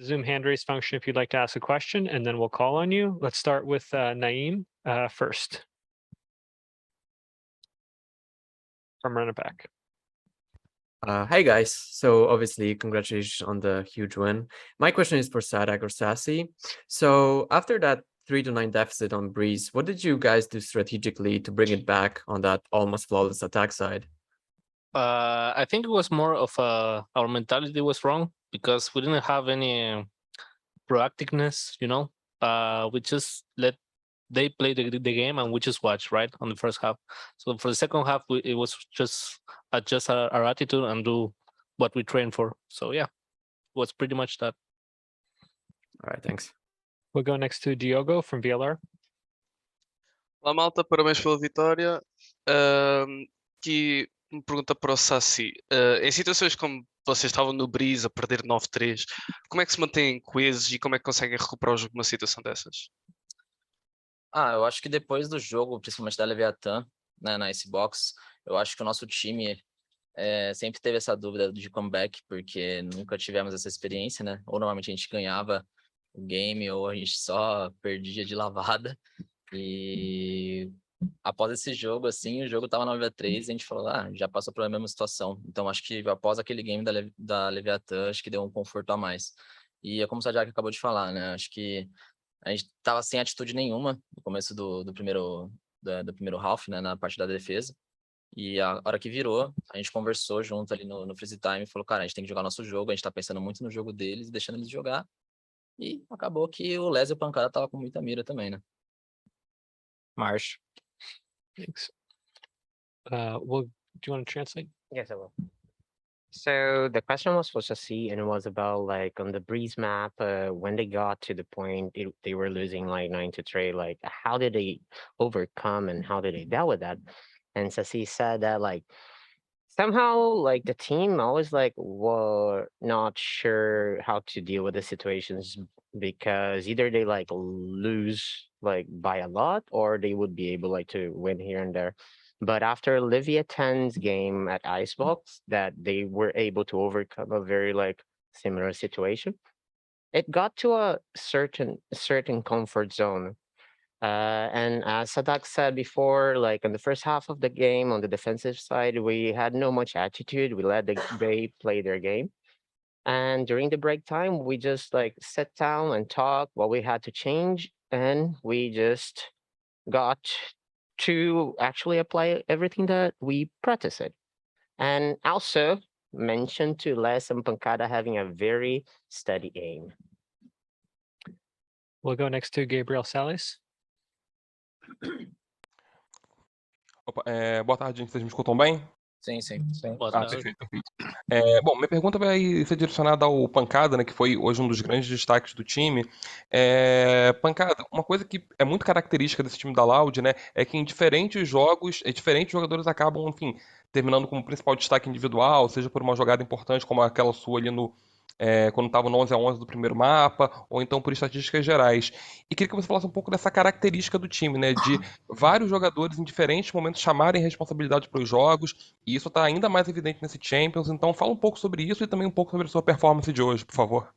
Zoom hand raise function if you'd like to ask a question, and then we'll call on you. Let's start with Naeem first from Run It Back. Hi guys. So obviously, congratulations on the huge win. My question is for Sadak or Sassy. So after that 3-9 deficit on Breeze, what did you guys do strategically to bring it back on that almost flawless attack side? I think it was more of our mentality was wrong because we didn't have any proactiveness, we just let they play the game and we just watch right on the first half. So for the second half, it was just adjust our attitude and do what we train for. So yeah, it was pretty much that. All right, thanks. We'll go next to Diogo from VLR. Olá malta, parabéns pela vitória. Aqui uma pergunta para o Sassi. Em situações como vocês estavam no Breeze a perder 9-3, como é que se mantêm coesos e como é que conseguem recuperar o jogo numa situação dessas? Eu acho que depois do jogo, principalmente da Leviathan, né, na Icebox, eu acho que o nosso time sempre teve essa dúvida de comeback, porque nunca tivemos essa experiência, né? Ou normalmente a gente ganhava o game, ou a gente só perdia de lavada. E após esse jogo, assim, o jogo tava 9-3, a gente falou, já passou pela mesma situação. Então, acho que após aquele game da Leviathan, acho que deu um conforto a mais. E é como o Sadiak acabou de falar, né? Acho que a gente tava sem atitude nenhuma no começo do primeiro half, né? Na parte da defesa. E a hora que virou, a gente conversou junto ali no freeze time e falou, cara, a gente tem que jogar nosso jogo, a gente tá pensando muito no jogo deles, deixando eles jogar. E acabou que o Les e o Pancada tava com muita mira também, né? Marsh. Thanks. Do you want to translate? Yes, I will. So the question was supposed to see, and it was about like on the Breeze map, when they got to the point they were losing like 9-3, like how did they overcome and how did they deal with that? And Sasi said that like somehow like the team always like were not sure how to deal with the situations because either they like lose like by a lot or they would be able like to win here and there. But after Leviathan's game at Icebox, that they were able to overcome a very like similar situation. It got to a certain comfort zone. And as Sadak said before, like in the first half of the game on the defensive side, we had no much attitude. We let they play their game. And during the break time, we just like sat down and talked what we had to change. And we just got to actually apply everything that we practiced. And also mention to Les and Pancada having a very steady aim. We'll go next to Gabriel Salles. Opa, boa tarde, gente. Vocês me escutam bem? Sim. Boa tarde. Perfeito, perfeito. Bom, minha pergunta vai ser direcionada ao Pancada, né, que foi hoje um dos grandes destaques do time. Pancada, uma coisa que é muito característica desse time da Loud, né, é que em diferentes jogos, diferentes jogadores acabam, enfim, terminando como principal destaque individual, seja por uma jogada importante como aquela sua ali quando estava no 11-11 do primeiro mapa, ou então por estatísticas gerais. E queria que você falasse um pouco dessa característica do time, né, de vários jogadores em diferentes momentos chamarem responsabilidade para os jogos, e isso está ainda mais evidente nesse Champions. Então fala um pouco sobre isso e também um pouco sobre a sua performance de hoje, por favor.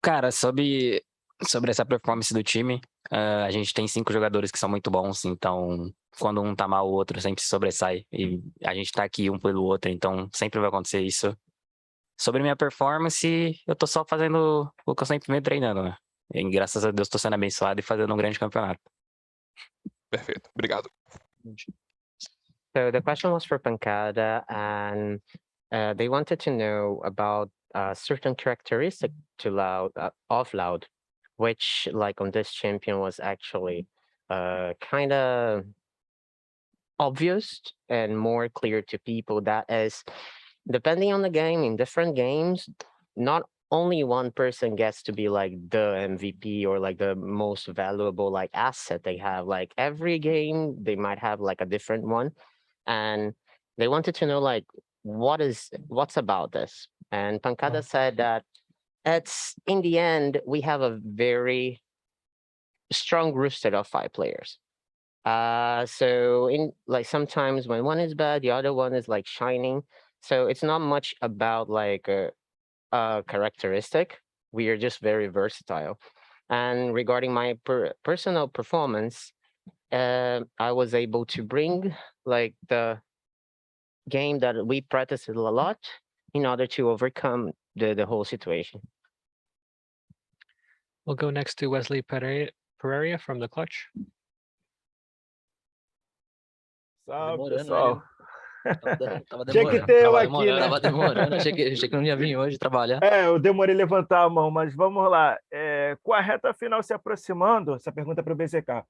Cara, sobre essa performance do time, a gente tem 5 jogadores que são muito bons, então quando um tá mal, o outro sempre sobressai. E a gente tá aqui um pelo outro, então sempre vai acontecer isso. Sobre minha performance, eu tô só fazendo o que eu sempre venho treinando, né? E graças a Deus tô sendo abençoado e fazendo um grande campeonato. Perfeito, obrigado. So the question was for Pancada, and they wanted to know about certain characteristic of Loud, which like on this champion was actually kind of obvious and more clear to people. That is, depending on the game, in different games, not only one person gets to be like the MVP or like the most valuable like asset they have. Like every game, they might have like a different one, and they wanted to know like what's about this. And Pancada said that it's in the end we have a very strong roster of 5 players. So in like sometimes when one is bad, the other one is like shining. So it's not much about like characteristic. We are just very versatile. And regarding my personal performance, I was able to bring like the game that we practiced a lot in order to overcome the whole situation. We'll go next to Wesley Pereira from the Clutch. Salve, Demorando, pessoal. Tava Tinha que demorando. ter eu Tava aqui, né? Tava demorando, achei que não ia vir hoje trabalhar. Eu demorei a levantar a mão, mas vamos lá. Com a reta final se aproximando, essa pergunta é para o BZK.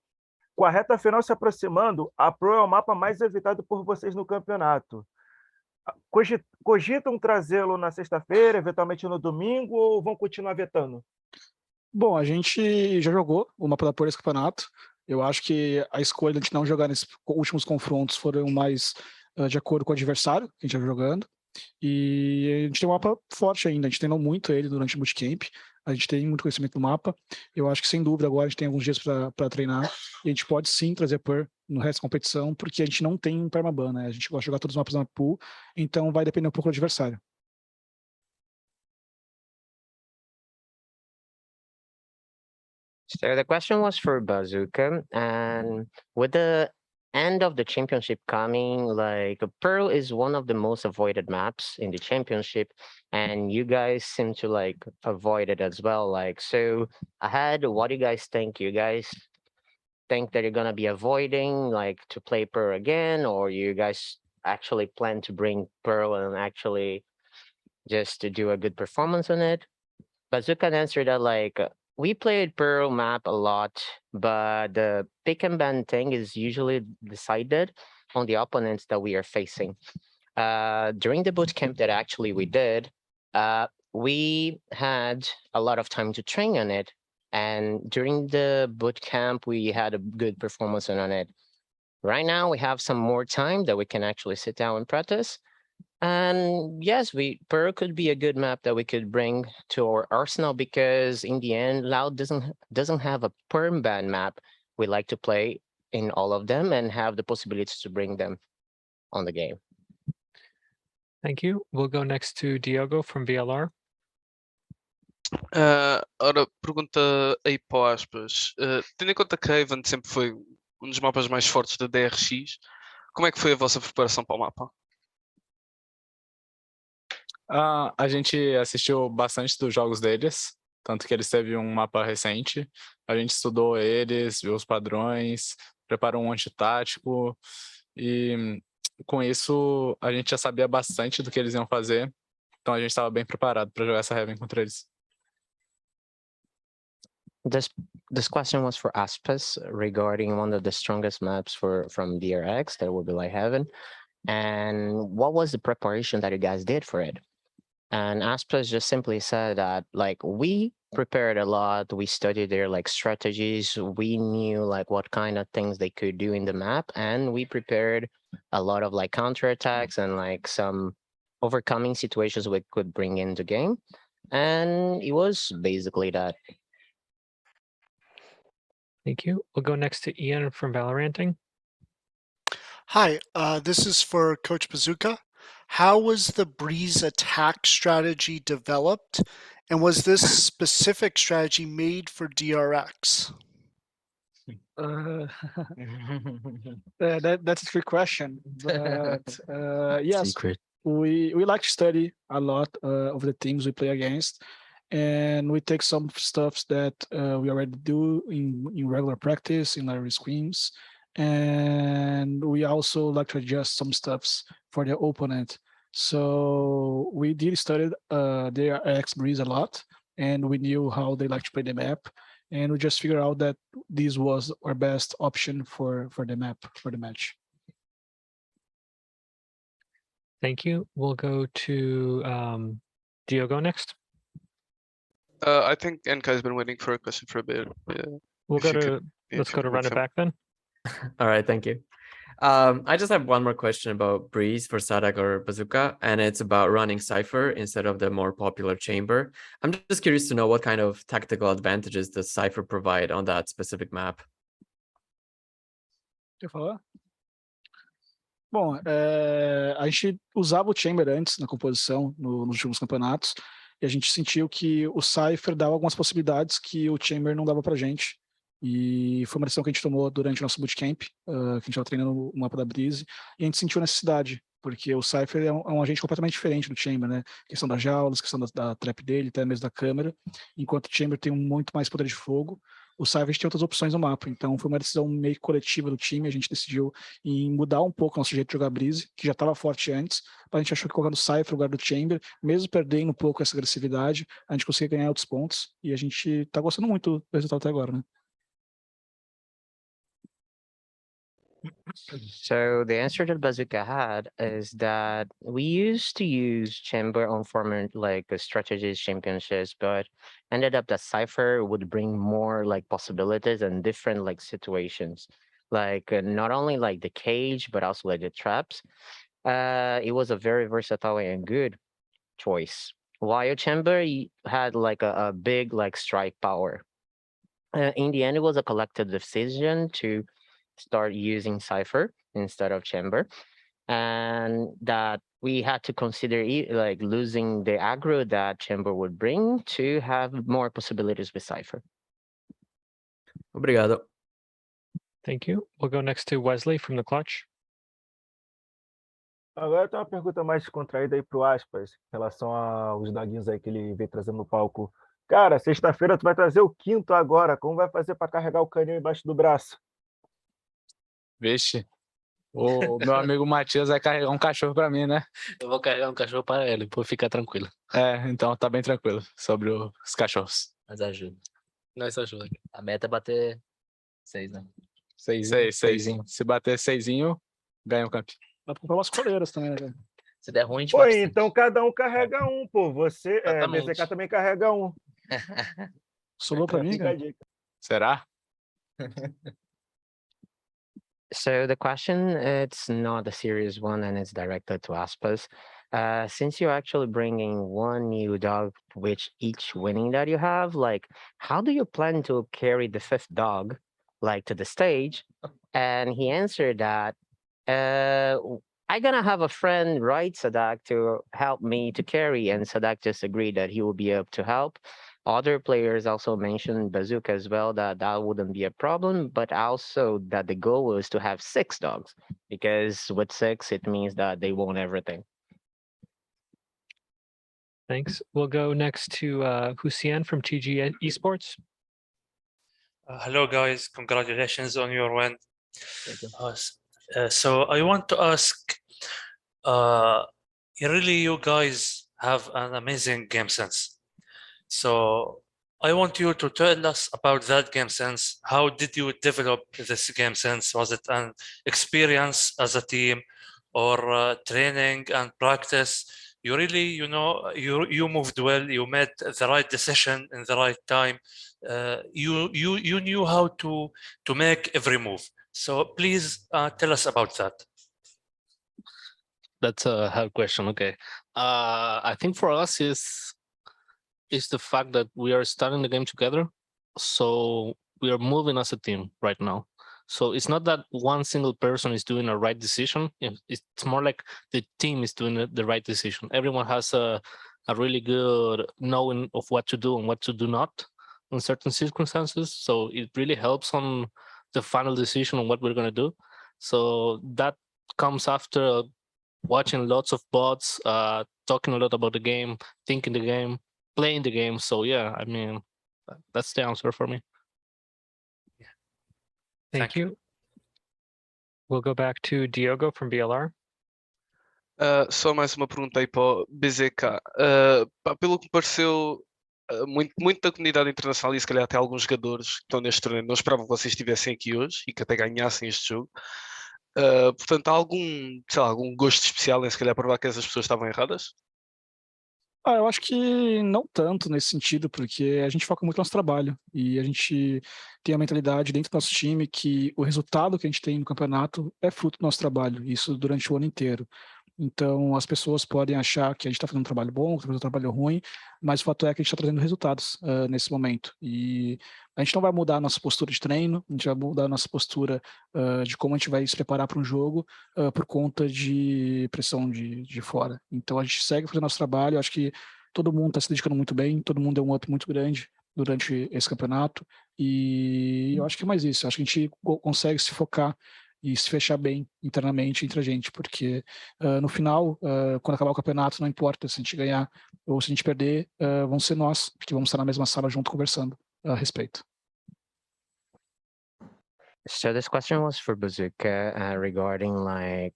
Com a reta final se aproximando, a Pro é o mapa mais evitado por vocês no campeonato. Cogitam trazê-lo na sexta-feira, eventualmente no domingo, ou vão continuar vetando? Bom, a gente já jogou o mapa da Pro esse campeonato. Eu acho que a escolha de não jogar nesses últimos confrontos foram mais de acordo com o adversário que a gente está jogando. E a gente tem um mapa forte ainda, a gente treinou muito ele durante o bootcamp, a gente tem muito conhecimento do mapa. Eu acho que, sem dúvida, agora a gente tem alguns dias para treinar e a gente pode sim trazer PUR no resto da competição, porque a gente não tem um permaban, né? A gente gosta de jogar todos os mapas na pool, então vai depender um pouco do adversário. So the question was for Bazooka, and with the end of the championship coming, like Pearl is one of the most avoided maps in the championship, and you guys seem to like avoid it as well. Like, so ahead, what do you guys think? You guys think that you're gonna be avoiding like to play Pearl again, or you guys actually plan to bring Pearl and actually just to do a good performance on it? Bazooka answered that like we played Pearl map a lot, but the pick and ban thing is usually decided on the opponents that we are facing. During the boot camp that actually we did, we had a lot of time to train on it. And during the boot camp, we had a good performance on it. Right now, we have some more time that we can actually sit down and practice. And yes, Pearl could be a good map that we could bring to our arsenal, because in the end, Loud doesn't have a perm ban map. We like to play in all of them and have the possibility to bring them on the game. Thank you. We'll go next to Diogo from VLR. Ora, pergunta aí para o Aspas. Tendo em conta que a Haven sempre foi um dos mapas mais fortes da DRX, como é que foi a vossa preparação para o mapa? A gente assistiu bastante dos jogos deles, tanto que eles teve um mapa recente. A gente estudou eles, viu os padrões, preparou um antitático e com isso a gente já sabia bastante do que eles iam fazer. Então a gente estava bem preparado para jogar essa Heaven contra eles. This question was for Aspas regarding one of the strongest maps from DRX, that would be like Heaven. And what was the preparation that you guys did for it? And Aspas just simply said that like we prepared a lot, we studied their like strategies, we knew like what kind of things they could do in the map, and we prepared a lot of like counterattacks and like some overcoming situations we could bring in the game. And it was basically that. Thank you. We'll go next to Ian from Valoranting. Hi, this is for Coach Bazooka. How was the Breeze attack strategy developed, and was this specific strategy made for DRX? That's a trick question, but yes, Secret. we like to study a lot of the teams we play against, and we take some stuffs that we already do in regular practice, in our screens, and we also like to adjust some stuffs for the opponent. So we did study their X Breeze a lot, and we knew how they like to play the map, and we just figured out that this was our best option for the map, for the match. Thank you. We'll go to Diogo next. I think NK has been waiting for a question for a bit. We'll If go you to could- let's if go you to could run it move back then. All right, thank you. I just have one more question about Breeze for Sadak or Bazooka, and it's about running Cypher instead of the more popular Chamber. I'm just curious to know what kind of tactical advantages does Cypher provide on that specific map? Quer falar? Bom, a gente usava o Chamber antes na composição, nos últimos campeonatos, e a gente sentiu que o Cypher dava algumas possibilidades que o Chamber não dava pra gente. E foi uma decisão que a gente tomou durante o nosso bootcamp, que a gente estava treinando o mapa da Breeze, e a gente sentiu necessidade, porque o Cypher é um agente completamente diferente do Chamber, né? Questão das jaulas, questão da trap dele, até mesmo da câmera, enquanto o Chamber tem muito mais poder de fogo, o Cypher tem outras opções no mapa, então foi uma decisão meio coletiva do time, a gente decidiu em mudar um pouco o nosso jeito de jogar Breeze, que já estava forte antes, mas a gente achou que colocando o Cypher no lugar do Chamber, mesmo perdendo um pouco essa agressividade, a gente conseguia ganhar outros pontos, e a gente tá gostando muito do resultado até agora, né? So the answer that Bazooka had is that we used to use Chamber on former like strategies championships, but ended up that Cypher would bring more like possibilities and different like situations, like not only like the cage but also like the traps. It was a very versatile and good choice. While Chamber had like a big like strike power. In the end, it was a collective decision to start using Cypher instead of Chamber, and that we had to consider like losing the aggro that Chamber would bring to have more possibilities with Cypher. Obrigado. Thank you. We'll go next to Wesley from the Clutch. Agora tem uma pergunta mais descontraída aí pro Aspas, em relação aos doguinhos aí que ele veio trazendo no palco. Cara, sexta-feira tu vai trazer o quinto agora. Como vai fazer para carregar o caninho embaixo do braço? Vixe, o meu amigo Matias vai carregar um cachorro pra mim, né? Eu vou carregar um cachorro para ele, pô, fica tranquilo. Então tá bem tranquilo sobre os cachorros. Mas ajuda. Nós ajuda. A meta é bater 6, né? Seis. Seisinho. Se bater 6, ganha o camp. Dá pra comprar umas coleiras também, né? Se der ruim, a gente Pô, bate então cada um carrega um, pô. Você, Exatamente. BZK também carrega um. Sobrou pra mim, Fica a cara? dica. Será? So the question, it's not a serious one and it's directed to Aspas. Since you're actually bringing one new dog with each winning that you have, like how do you plan to carry the fifth dog like to the stage? And he answered that, I'm gonna have a friend, right, Sadak, to help me to carry, and Sadak just agreed that he will be able to help. Other players also mentioned Bazooka as well, that wouldn't be a problem, but also that the goal was to have 6 dogs, because with 6, it means that they won everything. Thanks. We'll go next to Hussein from TG Esports. Hello, guys. Congratulations on your win. Thank you. So I want to ask, really, you guys have an amazing game sense. So I want you to tell us about that game sense. How did you develop this game sense? Was it an experience as a team, or training and practice? You really, you moved well. You made the right decision in the right time. You knew how to make every move. So please tell us about that. That's a hard question. Okay. I think for us is the fact that we are starting the game together. So we are moving as a team right now. So it's not that one single person is doing a right decision. It's more like the team is doing the right decision. Everyone has a really good knowing of what to do and what to do not in certain circumstances. So it really helps on the final decision on what we're going to do. So that comes after watching lots of bots, talking a lot about the game, thinking the game, playing the game. So yeah, I mean, that's the answer for me. Thank you. We'll go back to Diogo from BLR. Só mais uma pergunta aí para o BZK. Pá, pelo que me pareceu, muito da comunidade internacional e se calhar até alguns jogadores que estão neste torneio não esperavam que vocês estivessem aqui hoje e que até ganhassem este jogo. Portanto, há algum gosto especial em se calhar provar que essas pessoas estavam erradas? Eu acho que não tanto nesse sentido, porque a gente foca muito no nosso trabalho e a gente tem a mentalidade dentro do nosso time que o resultado que a gente tem no campeonato é fruto do nosso trabalho, isso durante o ano inteiro. Então, as pessoas podem achar que a gente está fazendo um trabalho bom, que está fazendo um trabalho ruim, mas o fato é que a gente está trazendo resultados nesse momento. E a gente não vai mudar a nossa postura de treino, a gente vai mudar a nossa postura de como a gente vai se preparar para um jogo por conta de pressão de fora. Então, a gente segue fazendo nosso trabalho. Eu acho que todo mundo está se dedicando muito bem, todo mundo deu um up muito grande durante esse campeonato, e eu acho que é mais isso, eu acho que a gente consegue se focar e se fechar bem internamente entre a gente, porque no final, quando acabar o campeonato, não importa se a gente ganhar ou se a gente perder, vão ser nós, porque vamos estar na mesma sala junto conversando a respeito. So this question was for Bazooka regarding like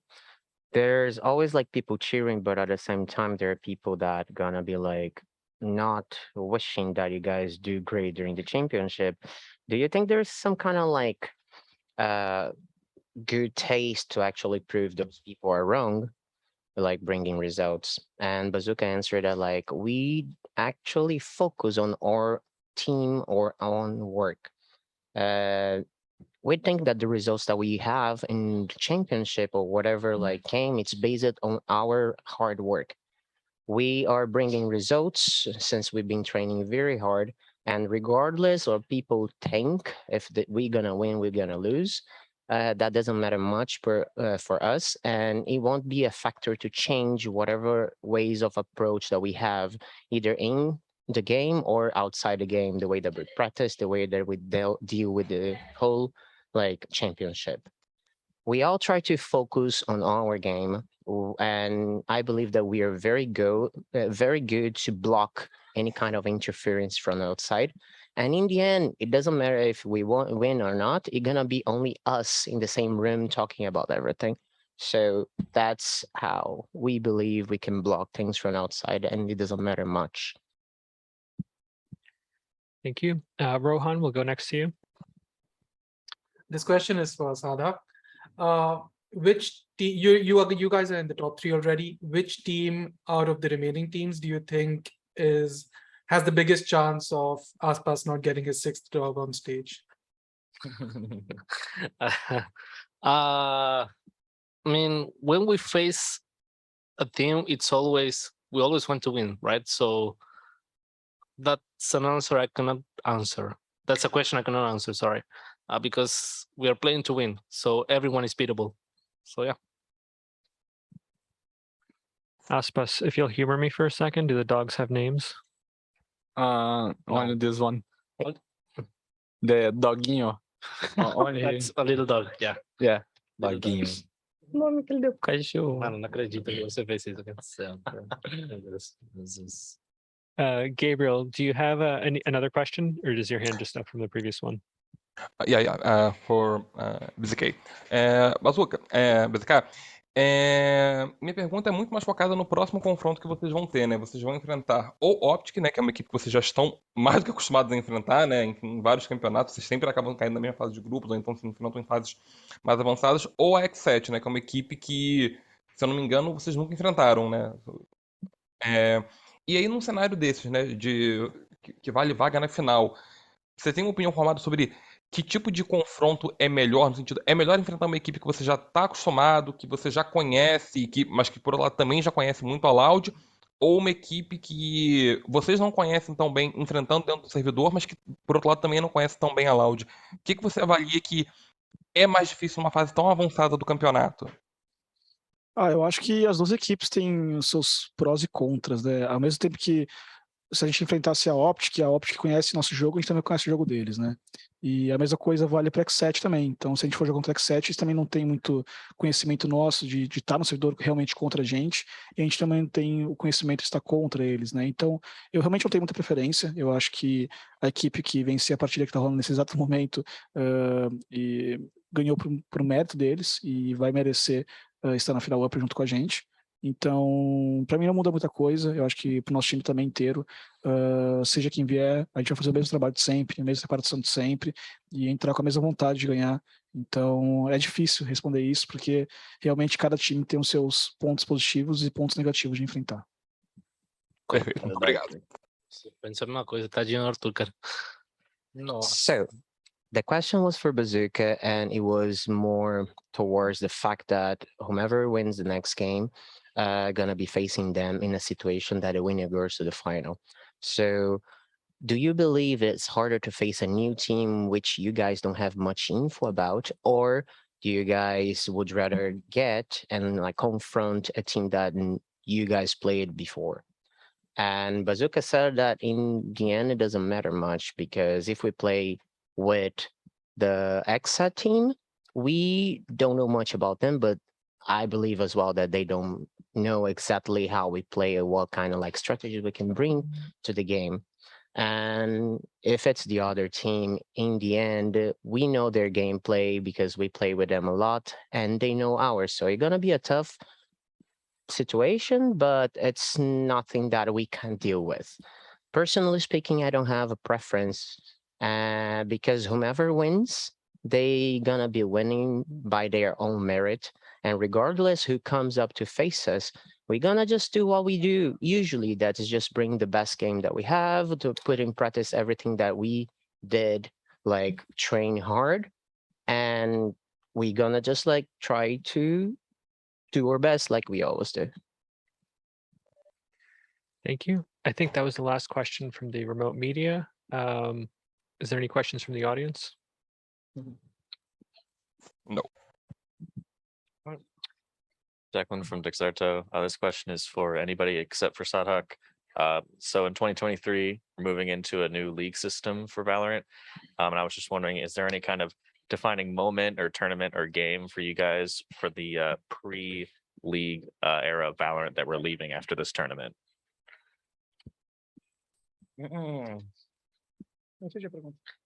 there's always like people cheering, but at the same time there are people that gonna be like not wishing that you guys do great during the championship. Do you think there's some kind of like good taste to actually prove those people are wrong, like bringing results? And Bazooka answered that like we actually focus on our team or on work. We think that the results that we have in the championship or whatever like came, it's based on our hard work. We are bringing results since we've been training very hard, and regardless of people think if we're gonna win, we're gonna lose, that doesn't matter much for us, and it won't be a factor to change whatever ways of approach that we have, either in the game or outside the game, the way that we practice, the way that we deal with the whole like championship. We all try to focus on our game, and I believe that we are very good to block any kind of interference from outside. And in the end, it doesn't matter if we win or not. It's gonna be only us in the same room talking about everything. So that's how we believe we can block things from outside, and it doesn't matter much. Thank you. Rohan, we'll go next to you. This question is for Sada. Which team you guys are in the top 3 already? Which team out of the remaining teams do you think has the biggest chance of Aspas not getting his 6th dog on stage? I mean, when we face a team, we always want to win, right? So that's an answer I cannot answer. That's a question I cannot answer, sorry. Because we are playing to win, so everyone is beatable. So yeah. Aspas, if you'll humor me for a second, do the dogs have names? Only this one. What? The doguinho. Only That's a little dog, yeah. yeah, Little dog. doguinho. O nome que ele deu pro cachorro. Mano, não acredito que você fez isso. Gabriel, do you have another question, or is your hand just up from the previous one? Yeah, for BZK. Bazooka, BZK, minha pergunta é muito mais focada no próximo confronto que vocês vão ter, né? Vocês vão enfrentar ou Optic, né? Que é uma equipe que vocês já estão mais do que acostumados a enfrentar, né? Em vários campeonatos, vocês sempre acabam caindo na mesma fase de grupos, ou então se enfrentam em fases mais avançadas, ou a X7, né? Que é uma equipe que, se eu não me engano, vocês nunca enfrentaram, né? E aí, num cenário desses, né? Que vale vaga na final, você tem uma opinião formada sobre que tipo de confronto é melhor, no sentido, é melhor enfrentar uma equipe que você já está acostumado, que você já conhece, mas que por outro lado também já conhece muito a Loud, ou uma equipe que vocês não conhecem tão bem enfrentando dentro do servidor, mas que por outro lado também não conhece tão bem a Loud? O que você avalia que é mais difícil numa fase tão avançada do campeonato? Eu acho que as duas equipes têm os seus prós e contras, né? Ao mesmo tempo que se a gente enfrentasse a Optic conhece nosso jogo, a gente também conhece o jogo deles, né? E a mesma coisa vale para X7 também. Então, se a gente for jogar contra X7, eles também não tem muito conhecimento nosso de estar no servidor realmente contra a gente, e a gente também não tem o conhecimento de estar contra eles, né? Então, eu realmente não tenho muita preferência. Eu acho que a equipe que vencer a partida que está rolando nesse exato momento e ganhou por mérito deles e vai merecer estar na final up junto com a gente. Então, para mim não muda muita coisa. Eu acho que para o nosso time também inteiro, seja quem vier, a gente vai fazer o mesmo trabalho de sempre, a mesma preparação de sempre e entrar com a mesma vontade de ganhar. Então, é difícil responder isso, porque realmente cada time tem os seus pontos positivos e pontos negativos de enfrentar. Perfeito, muito obrigado. Pensa a mesma coisa, tadinho do Arthur, cara. Nossa. So the question was for Bazooka, and it was more towards the fact that whomever wins the next game gonna be facing them in a situation that the winner goes to the final. So do you believe it's harder to face a new team which you guys don't have much info about, or do you guys would rather get and like confront a team that you guys played before? And Bazooka said that in the end, it doesn't matter much because if we play with the Exa team, we don't know much about them, but I believe as well that they don't know exactly how we play or what kind of like strategies we can bring to the game. And if it's the other team, in the end, we know their gameplay because we play with them a lot and they know ours. So it's going to be a tough situation, but it's nothing that we can deal with. Personally speaking, I don't have a preference because whomever wins, they gonna be winning by their own merit. And regardless who comes up to face us, we're gonna just do what we do usually. That is just bring the best game that we have to put in practice everything that we did, like train hard. And we're gonna just like try to do our best like we always do. Thank you. I think that was the last question from the remote media. Is there any questions from the audience? No. Declan from Dexerto. This question is for anybody except for Sadhak. So in 2023, we're moving into a new league system for Valorant. And I was just wondering, is there any kind of defining moment or tournament or game for you guys for the pre-league era of Valorant that we're leaving after this tournament? Ele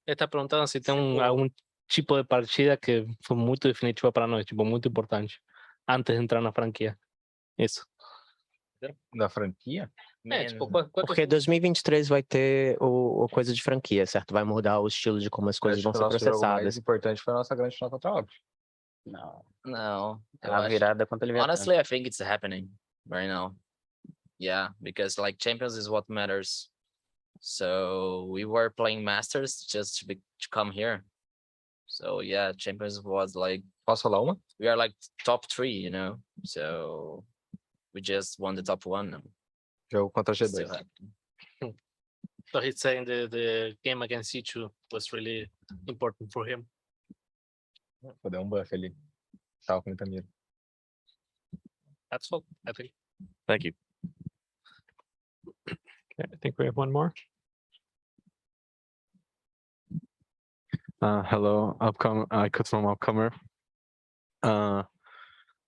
está perguntando se tem algum tipo de partida que foi muito definitiva para nós, tipo, muito importante, antes de entrar na franquia. Isso. Da franquia? Tipo, Porque 2023 vai ter o coisa de franquia, certo? Vai mudar o estilo de como as coisas vão Acho que ser o nosso jogo mais processadas. importante foi a nossa grande nota top. No. Eu A acho- virada contra o Leviatã. Honestly, I think it's happening right now. Yeah, because like Champions is what matters. So we were playing Masters just to come here. So yeah, Champions was like, Posso falar uma? we are like top 3, you know. So we just won the top 1 now. Jogo contra G2. Still happening. So he's saying the game against C2 was really important for him. Vou dar um buff ali. Tava com muita mira. That's all, I think. Thank you. Okay, I think we have one more. Hello, I could from Upcomer.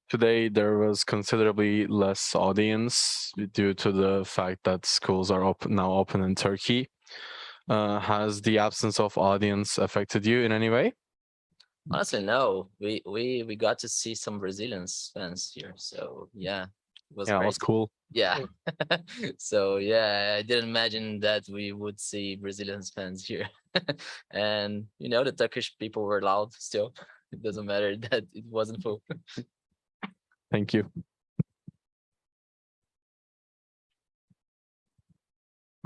Today there was considerably less audience due to the fact that schools are now open in Turkey. Has the absence of audience affected you in any way? Honestly, no. We got to see some Brazilian fans here. So yeah, it was Yeah, it great. was cool. Yeah. So yeah, I didn't imagine that we would see Brazilian fans here. And you know, the Turkish people were loud still. It doesn't matter that it wasn't full. Thank you.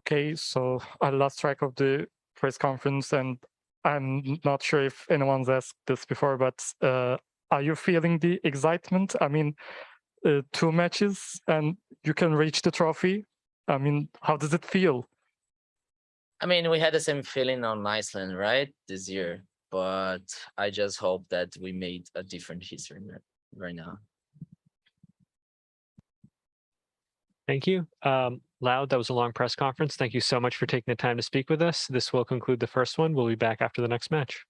Okay, so I lost track of the press conference and I'm not sure if anyone's asked this before, but are you feeling the excitement? I mean, 2 matches and you can reach the trophy. I mean, how does it feel? I mean, we had the same feeling on Iceland, right? This year, but I just hope that we made a different history right now. Thank you. Loud, that was a long press conference. Thank you so much for taking the time to speak with us. This will conclude the first one. We'll be back after the next match.